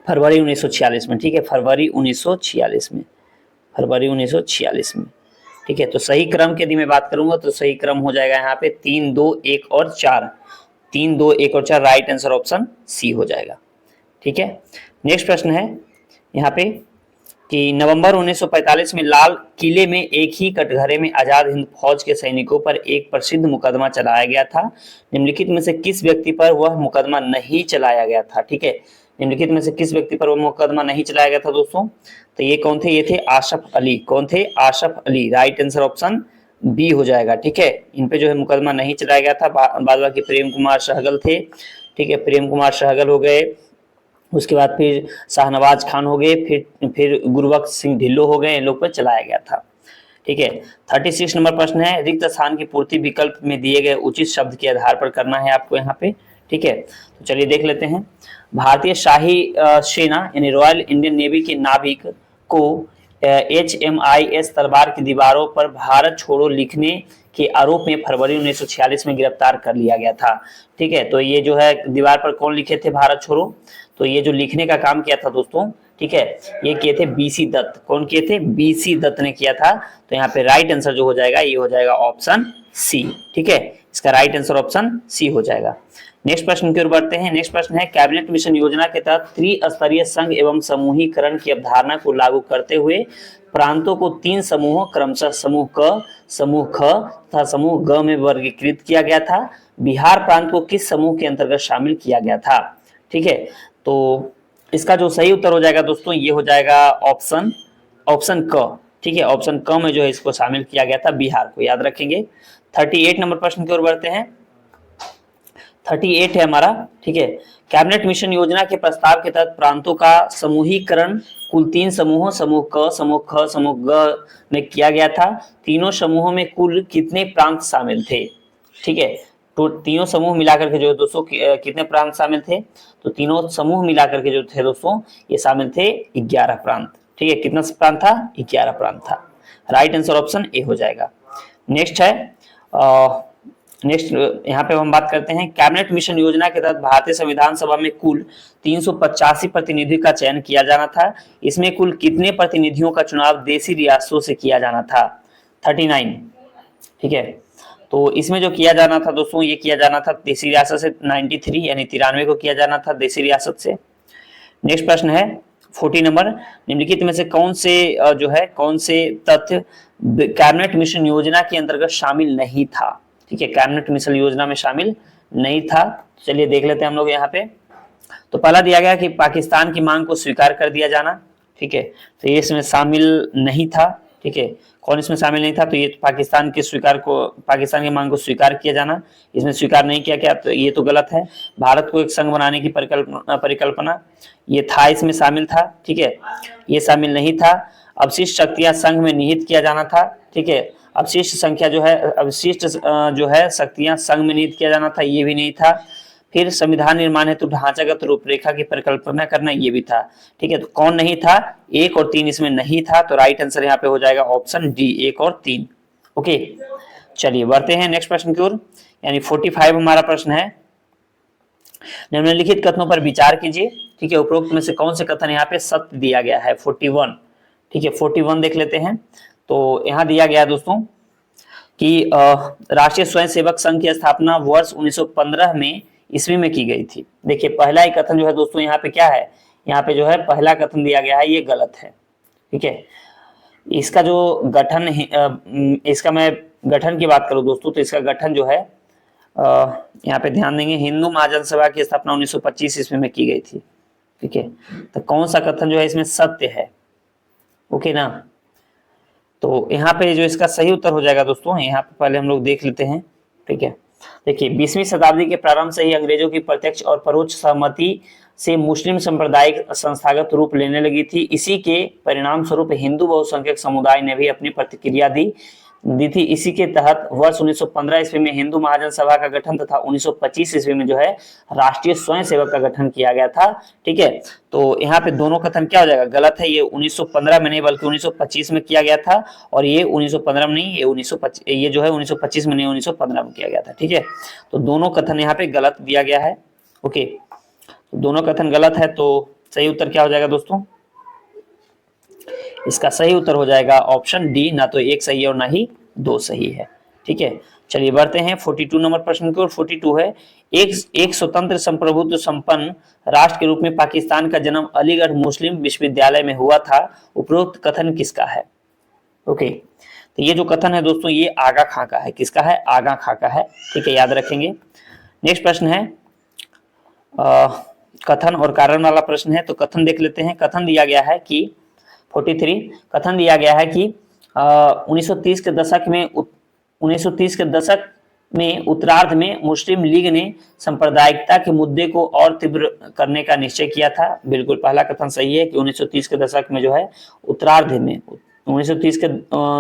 फरवरी 1946 में। ठीक है, फरवरी 1946 में। ठीक है, तो सही क्रम की यदि मैं बात करूंगा तो सही क्रम हो जाएगा यहाँ पे 3, 2, 1 और 4। 3, 2, 1 और 4 राइट आंसर ऑप्शन सी हो जाएगा। ठीक है, नेक्स्ट प्रश्न है यहाँ पे कि नवंबर 1945 में लाल किले में एक ही कटघरे में आजाद हिंद फौज के सैनिकों पर एक प्रसिद्ध मुकदमा चलाया गया था। निम्नलिखित में से किस व्यक्ति पर वह मुकदमा नहीं चलाया गया था? ठीक है, निम्नलिखित में से किस व्यक्ति पर वह मुकदमा नहीं चलाया गया था दोस्तों? तो ये कौन थे? ये थे आशफ अली। कौन थे? Asaf Ali. Right answer option B हो जाएगा। ठीक है, इन पे जो है मुकदमा नहीं चलाया गया था। बाद बाकी प्रेम कुमार सहगल थे। ठीक है, प्रेम कुमार सहगल हो गए। उसके बाद फिर शाहनवाज खान हो गए, फिर गुरबख्श सिंह ढिल्लो हो गए। इन लोग पर चलाया गया था। ठीक है, 36 नंबर प्रश्न है रिक्त स्थान की पूर्ति विकल्प में दिए गए उचित शब्द के आधार पर करना है आपको यहाँ पे। ठीक है, तो चलिए देख लेते हैं। भारतीय शाही सेना यानी रॉयल इंडियन नेवी के नाविक को HMIS तलवार की दीवारों पर भारत छोड़ो लिखने के आरोप में फरवरी 1946 में गिरफ्तार कर लिया गया था। ठीक है, तो ये जो है दीवार पर कौन लिखे थे भारत छोड़ो? तो ये जो लिखने का काम किया था दोस्तों, ठीक है, ये किए थे BC दत्त। कौन किए थे? BC दत्त ने किया था। तो यहाँ पे राइट आंसर जो हो जाएगा ये हो जाएगा ऑप्शन सी। ठीक है, इसका राइट आंसर ऑप्शन सी हो जाएगा। नेक्स्ट प्रश्न की ओर बढ़ते हैं। नेक्स्ट प्रश्न है कैबिनेट मिशन योजना के तहत त्रिस्तरीय संघ एवं समूहीकरण की अवधारणा को लागू करते हुए प्रांतों को 3 समूहों क्रमशः समूह क, समूह ख तथा समूह ग में वर्गीकृत किया गया था। बिहार प्रांत को किस समूह के अंतर्गत शामिल किया गया था? ठीक है, तो इसका जो सही उत्तर हो जाएगा दोस्तों ये हो जाएगा ऑप्शन क। ठीक है, ऑप्शन क में जो है इसको शामिल किया गया था, बिहार को, याद रखेंगे। 38 नंबर प्रश्न की ओर बढ़ते हैं। 38 है हमारा। ठीक है, कैबिनेट मिशन योजना के प्रस्ताव के तहत प्रांतों का समूहीकरण कुल 3 समूहों समूह क, समूह ख, समूह ग में किया गया था। तीनों समूहों में कुल कितने प्रांत शामिल थे? ठीक है, तो तीनों समूह मिलाकर के जो है दोस्तों कितने प्रांत शामिल थे? तो तीनों समूह मिलाकर के जो थे दोस्तों ये शामिल थे 11 प्रांत। ठीक है, कितना प्रांत था? 11 प्रांत था। राइट आंसर ऑप्शन ए हो जाएगा। नेक्स्ट है नेक्स्ट यहाँ पे हम बात करते हैं कैबिनेट मिशन योजना के तहत भारतीय संविधान सभा में कुल 385 प्रतिनिधियों का चयन किया जाना था। इसमें कुल कितने प्रतिनिधियों का चुनाव देशी रियासतों से किया जाना था? 39। ठीक है, तो इसमें जो किया जाना था दोस्तों ये किया जाना था देशी रियासत से 93 यानी 93 को किया जाना था देशी रियासत से। नेक्स्ट प्रश्न है 40 नंबर। निम्नलिखित में से कौन से तथ्य कैबिनेट मिशन योजना के अंतर्गत शामिल नहीं था? ठीक है, कैबिनेट मिशन योजना में शामिल नहीं था। चलिए देख लेते हैं हम लोग यहाँ पे। तो पहला दिया गया कि पाकिस्तान की मांग को स्वीकार कर दिया जाना। ठीक है, तो ये इसमें शामिल नहीं था। ठीक है, कौन इसमें शामिल नहीं था? तो ये पाकिस्तान की मांग को स्वीकार किया जाना, इसमें स्वीकार नहीं किया गया, तो ये तो गलत है। भारत को एक संघ बनाने की परिकल्पना ये था, इसमें शामिल था। ठीक है, ये शामिल नहीं था। अवशिष्ट शक्तियां संघ में निहित किया जाना था। ठीक है, अवशिष्ट जो है शक्तियां संघ में निहित किया जाना था, ये भी नहीं था। फिर संविधान निर्माण हेतु ढांचागत रूपरेखा की परिकल्पना करना, ये भी था। ठीक है, तो कौन नहीं था? 1 और 3 इसमें नहीं था। तो राइट आंसर यहाँ पे हो जाएगा ऑप्शन डी, 1 और 3। ओके, चलिए बढ़ते हैं नेक्स्ट प्रश्न की ओर, यानी 45 हमारा प्रश्न है। निम्नलिखित कथनों पर विचार कीजिए। ठीक है, उपरोक्त में से कौन से कथन यहाँ पे सत्य दिया गया है? 41। ठीक है, 41 देख लेते हैं। तो यहाँ दिया गया दोस्तों कि राष्ट्रीय स्वयंसेवक संघ की स्थापना वर्ष 1915 में ईस्वी में की गई थी। देखिए पहला ही कथन जो है दोस्तों यहाँ पे क्या है? यहाँ पे जो है पहला कथन दिया गया है, ये गलत है। ठीक है, इसका जो गठन इसका मैं गठन की बात करूं दोस्तों, तो इसका गठन जो है यहाँ पे ध्यान देंगे, हिंदू महाजन सभा की स्थापना 1925 ईस्वी में की गई थी। ठीक है, तो कौन सा कथन जो है इसमें सत्य है? ओके ना। तो यहाँ पे जो इसका सही उत्तर हो जाएगा दोस्तों, यहाँ पे पहले हम लोग देख लेते हैं। ठीक है, देखिए 20वीं शताब्दी के प्रारंभ से ही अंग्रेजों की प्रत्यक्ष और परोक्ष सहमति से मुस्लिम सांप्रदायिक संस्थागत रूप लेने लगी थी। इसी के परिणाम स्वरूप हिंदू बहुसंख्यक समुदाय ने भी अपनी प्रतिक्रिया दी थी। इसी के तहत वर्ष 1915 ईस्वी में हिंदू महाजन सभा का गठन तथा 1925 ईस्वी में जो है राष्ट्रीय स्वयंसेवक का गठन किया गया था। ठीक है, तो यहाँ पे दोनों कथन क्या हो जाएगा, गलत है। ये 1915 में नहीं बल्कि 1925 में किया गया था, और ये 1915 में नहीं, ये 1925, ये जो है 1925 में नहीं 1915 में किया गया था। ठीक है, तो दोनों कथन यहाँ पे गलत दिया गया है। ओके, तो दोनों कथन गलत है, तो सही उत्तर क्या हो जाएगा दोस्तों, इसका सही उत्तर हो जाएगा ऑप्शन डी, ना तो एक सही है और ना ही दो सही है। ठीक है, चलिए बढ़ते हैं 42 नंबर प्रश्न की ओर। 42 है, एक स्वतंत्र संप्रभुत्व संपन्न राष्ट्र के रूप में पाकिस्तान का जन्म अलीगढ़ मुस्लिम विश्वविद्यालय में हुआ था। उपरोक्त कथन किसका है। ओके, तो ये जो कथन है दोस्तों ये आगा खां का है। किसका है, आगा खां का है। ठीक है, याद रखेंगे। नेक्स्ट प्रश्न है कथन और कारण वाला प्रश्न है, तो कथन देख लेते हैं। कथन दिया गया है कि 43 कथन दिया गया है कि 1930 के दशक में उत्तरार्ध में मुस्लिम लीग ने सांप्रदायिकता के मुद्दे को और तीव्र करने का निश्चय किया था। बिल्कुल पहला कथन सही है कि 1930 के दशक में जो है उत्तरार्ध में 1930 के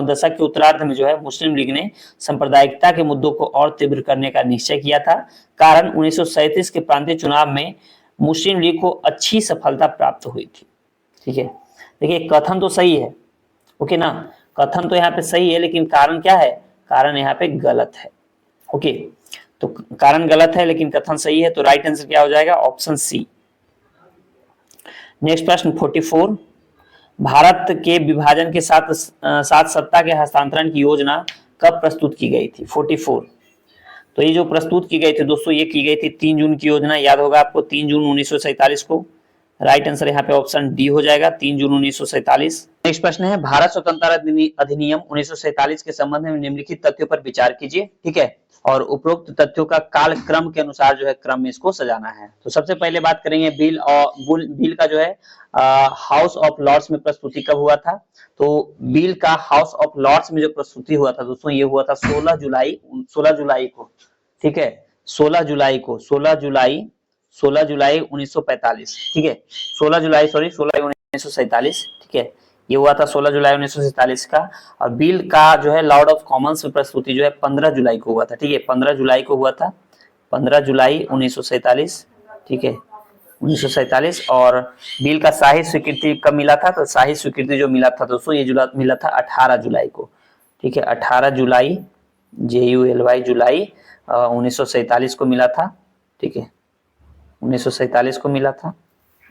दशक के उत्तरार्ध में जो है मुस्लिम लीग ने सांप्रदायिकता के मुद्दों को और तीव्र करने का निश्चय किया था। कारण 1937 के प्रांतीय चुनाव में मुस्लिम लीग को अच्छी सफलता प्राप्त हुई थी। ठीक है, देखिए कथन तो सही है, ओके ना, कथन तो यहाँ पे सही है, लेकिन कारण क्या है, कारण यहाँ पे गलत है। ओके, तो कारण गलत है लेकिन कथन सही है, तो राइट आंसर क्या हो जाएगा, ऑप्शन सी। नेक्स्ट प्रश्न 44, भारत के विभाजन के साथ सत्ता के हस्तांतरण की योजना कब प्रस्तुत की गई थी। 44, तो ये जो प्रस्तुत की गई थी दोस्तों ये की गई थी 3 जून की योजना, याद होगा आपको, 3 जून 1947 को। राइट आंसर यहाँ पे ऑप्शन डी हो जाएगा, 3 जून 1947। नेक्स्ट प्रश्न है, भारत स्वतंत्रता अधिनियम 1947 के संबंध में निम्नलिखित तथ्यों पर विचार कीजिए। ठीक है, और उपरोक्त तथ्यों का कालक्रम के अनुसार जो है क्रम में इसको सजाना है। तो सबसे पहले बात करेंगे बिल का जो है हाउस ऑफ लॉर्ड्स में प्रस्तुति कब हुआ था। तो बिल का हाउस ऑफ लॉर्ड्स में जो प्रस्तुति हुआ था दोस्तों ये हुआ था 16 जुलाई को। ठीक है, 16 जुलाई 1945। ठीक है, 16 जुलाई 1947। ठीक है, ये हुआ था 16 जुलाई 1947 का। और बिल का जो है लॉर्ड ऑफ कॉमन्स में प्रस्तुति जो है 15 जुलाई को हुआ था। ठीक है, 15 जुलाई को हुआ था, 15 जुलाई 1947। ठीक है, 1947। और बिल का शाही स्वीकृति कब मिला था, तो शाही स्वीकृति जो मिला था दोस्तों ये मिला था 18 जुलाई को। ठीक है, 18 जुलाई JULY जुलाई 1947 को मिला था। ठीक है, 1947 को मिला था।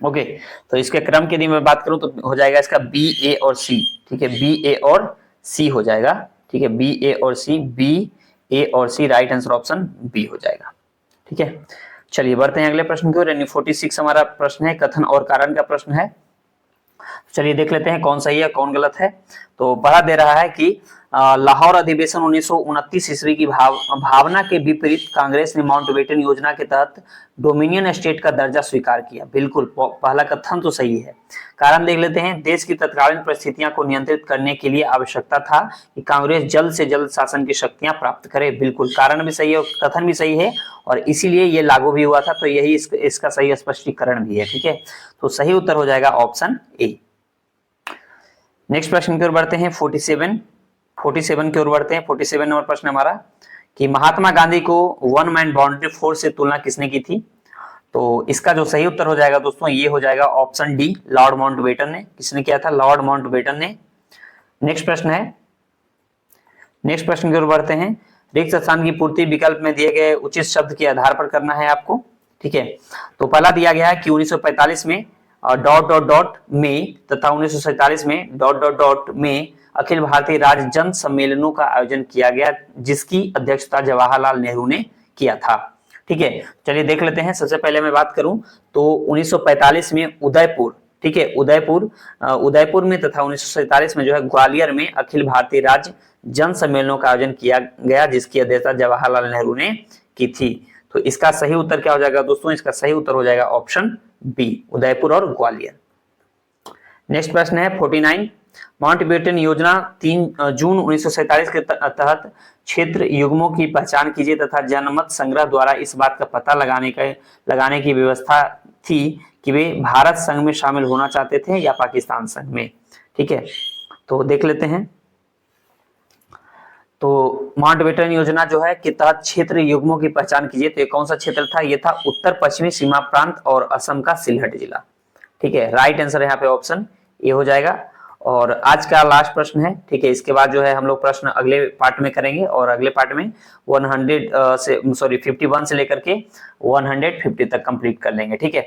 ओके, तो इसके क्रम की यदि मैं बात करूं तो हो जाएगा इसका B, A और C। ठीक है, B, A और C हो जाएगा। ठीक है, B, A और C, B, A और C, right answer option B हो जाएगा। ठीक है, चलिए बढ़ते हैं अगले प्रश्न की ओर। 46 हमारा प्रश्न है, कथन और कारण का प्रश्न है। चलिए देख लेते हैं कौन सही है कौन गलत है। तो पढ़ा दे रहा है कि लाहौर अधिवेशन 1929 ईस्वी की भावना के विपरीत कांग्रेस ने माउंटबेटन योजना के तहत डोमिनियन स्टेट का दर्जा स्वीकार किया। बिल्कुल पहला कथन तो सही है। कारण देख लेते हैं, देश की तत्कालीन परिस्थितियां को नियंत्रित करने के लिए आवश्यकता था कि कांग्रेस जल्द से जल्द शासन की शक्तियां प्राप्त करे। बिल्कुल कारण भी सही है और कथन भी सही है, और इसीलिए ये लागू भी हुआ था। तो यही इसका सही स्पष्टीकरण भी है। ठीक है, तो सही उत्तर हो जाएगा ऑप्शन ए। नेक्स्ट प्रश्न की ओर बढ़ते हैं 47 की ओर बढ़ते हैं। 47 नंबर प्रश्न हमारा कि महात्मा गांधी को वन मैन बाउंड्री फोर्स से तुलना किसने की थी। तो इसका जो सही उत्तर हो जाएगा दोस्तों ये हो जाएगा ऑप्शन डी, लॉर्ड माउंटबेटन ने। किसने किया था, लॉर्ड माउंटबेटन ने। नेक्स्ट प्रश्न की ओर बढ़ते हैं। रिक्त स्थान की पूर्ति विकल्प में दिए गए उचित शब्द के आधार पर करना है आपको। ठीक है, तो पहला दिया गया है कि 1945 में डॉट डॉट डॉट में तथा 1947 में डॉट डॉट डॉट में अखिल भारतीय राज्य जन सम्मेलनों का आयोजन किया गया, जिसकी अध्यक्षता जवाहरलाल नेहरू ने किया था। ठीक है, चलिए देख लेते हैं। सबसे पहले मैं बात करूं तो 1945 में उदयपुर, ठीक है, उदयपुर में तथा 1947 में जो है ग्वालियर में अखिल भारतीय राज्य जन सम्मेलनों का आयोजन किया गया, जिसकी अध्यक्षता जवाहरलाल नेहरू ने की थी। तो इसका सही उत्तर क्या हो जाएगा दोस्तों, इसका सही उत्तर हो जाएगा ऑप्शन बी, उदयपुर और ग्वालियर। नेक्स्ट प्रश्न है 49 माउंटबेटन योजना 3 जून 1947 के तहत क्षेत्र युग्मों की पहचान कीजिए तथा जनमत संग्रह द्वारा इस बात का पता लगाने की व्यवस्था थी कि वे भारत संघ में शामिल होना चाहते थे या पाकिस्तान संघ में। ठीक है, तो देख लेते हैं। तो माउंटबेटन योजना जो है के तहत क्षेत्र युग्मों की पहचान कीजिए, तो ये कौन सा क्षेत्र था? ये था उत्तर पश्चिमी सीमा प्रांत और असम का सिलहट जिला। ठीक है, राइट आंसर यहाँ पे ऑप्शन ए हो जाएगा। और आज का लास्ट प्रश्न है। ठीक है, इसके बाद जो है हम लोग प्रश्न अगले पार्ट में करेंगे और अगले पार्ट में 51 से लेकर के 150 तक कंप्लीट कर लेंगे। ठीक है,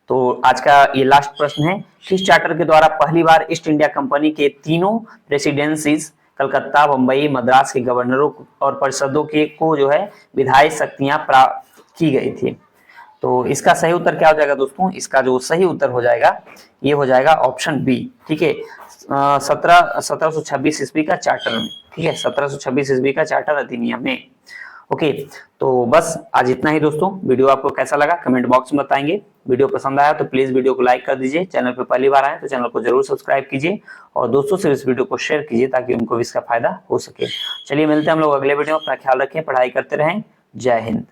तो आज का ये लास्ट प्रश्न है। किस चार्टर के द्वारा पहली बार ईस्ट इंडिया कंपनी के तीनों प्रेसिडेंसीज कलकत्ता, बंबई, मद्रास के गवर्नरों और परिषदों के को जो है विधायी शक्तियां प्राप्त की गई थी? तो इसका सही उत्तर क्या हो जाएगा दोस्तों? इसका जो सही उत्तर हो जाएगा ये हो जाएगा ऑप्शन बी। ठीक है, 1726 ईस्वी का चार्टर में। ठीक है, 1726 ईस्वी का चार्टर अधिनियम में। ओके, तो बस आज इतना ही दोस्तों। वीडियो आपको कैसा लगा कमेंट बॉक्स में बताएंगे। वीडियो पसंद आया तो प्लीज वीडियो को लाइक कर दीजिए। चैनल पर पहली बार आए तो चैनल को जरूर सब्सक्राइब कीजिए और दोस्तों से इस वीडियो को शेयर कीजिए ताकि उनको भी इसका फायदा हो सके। चलिए मिलते हैं हम लोग अगले वीडियो में। अपना ख्याल रखें, पढ़ाई करते रहें। जय हिंद।